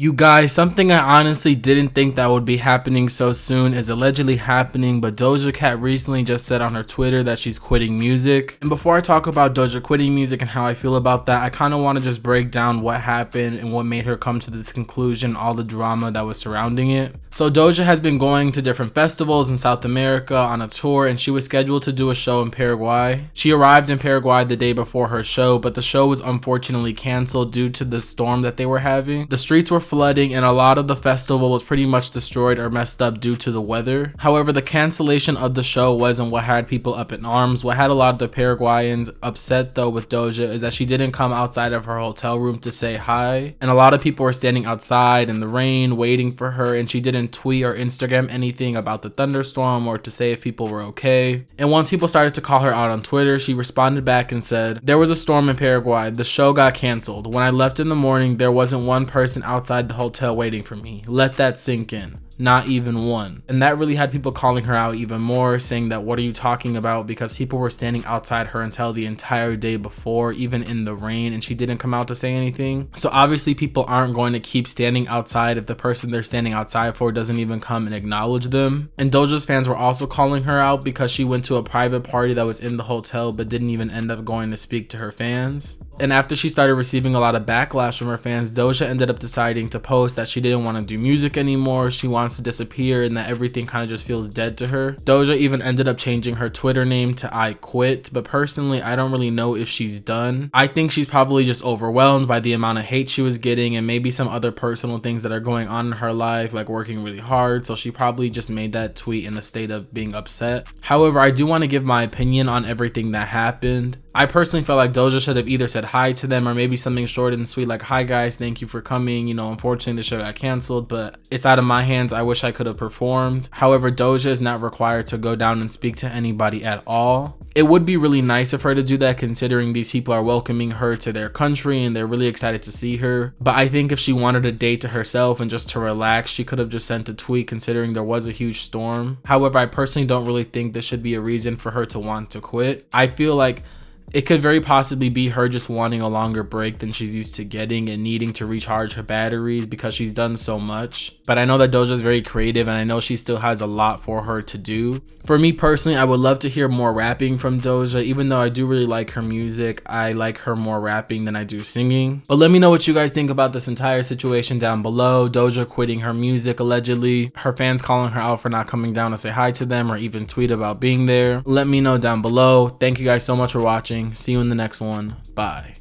You guys, something I honestly didn't think that would be happening so soon is allegedly happening, but Doja Cat recently just said on her Twitter that she's quitting music. And before I talk about Doja quitting music and how I feel about that, I kind of want to just break down what happened and what made her come to this conclusion, all the drama that was surrounding it. So Doja has been going to different festivals in South America on a tour, and she was scheduled to do a show in Paraguay. She arrived in Paraguay the day before her show, but the show was unfortunately canceled due to the storm that they were having. The streets were flooding and a lot of the festival was pretty much destroyed or messed up due to the weather. However, the cancellation of the show wasn't what had people up in arms. What had a lot of the Paraguayans upset though with Doja is that she didn't come outside of her hotel room to say hi, and a lot of people were standing outside in the rain waiting for her, and she didn't tweet or Instagram anything about the thunderstorm or to say if people were okay. And once people started to call her out on Twitter, she responded back and said, "There was a storm in Paraguay. The show got canceled. When I left in the morning, there wasn't one person outside the hotel waiting for me. Let that sink in. Not even one." And that really had people calling her out even more, saying that what are you talking about, because people were standing outside her until the entire day before, even in the rain, and she didn't come out to say anything. So obviously people aren't going to keep standing outside if the person they're standing outside for doesn't even come and acknowledge them. And Doja's fans were also calling her out because she went to a private party that was in the hotel but didn't even end up going to speak to her fans. And after she started receiving a lot of backlash from her fans, Doja ended up deciding to post that she didn't want to do music anymore, she wants to disappear, and that everything kind of just feels dead to her. Doja even ended up changing her Twitter name to I Quit, but personally I don't really know if she's done. I think she's probably just overwhelmed by the amount of hate she was getting and maybe some other personal things that are going on in her life, like working really hard, so she probably just made that tweet in a state of being upset. However, I do want to give my opinion on everything that happened. I personally felt like Doja should have either said hi to them or maybe something short and sweet like, "Hi guys, thank you for coming. You know, unfortunately the show got canceled, but it's out of my hands. I wish I could have performed." However, Doja is not required to go down and speak to anybody at all. It would be really nice of her to do that, considering these people are welcoming her to their country and they're really excited to see her. But I think if she wanted a day to herself and just to relax, she could have just sent a tweet, considering there was a huge storm. However, I personally don't really think this should be a reason for her to want to quit. I feel like it could very possibly be her just wanting a longer break than she's used to getting and needing to recharge her batteries because she's done so much. But I know that Doja is very creative and I know she still has a lot for her to do. For me personally, I would love to hear more rapping from Doja. Even though I do really like her music, I like her more rapping than I do singing. But let me know what you guys think about this entire situation down below. Doja quitting her music allegedly, her fans calling her out for not coming down to say hi to them or even tweet about being there. Let me know down below. Thank you guys so much for watching. See you in the next one. Bye.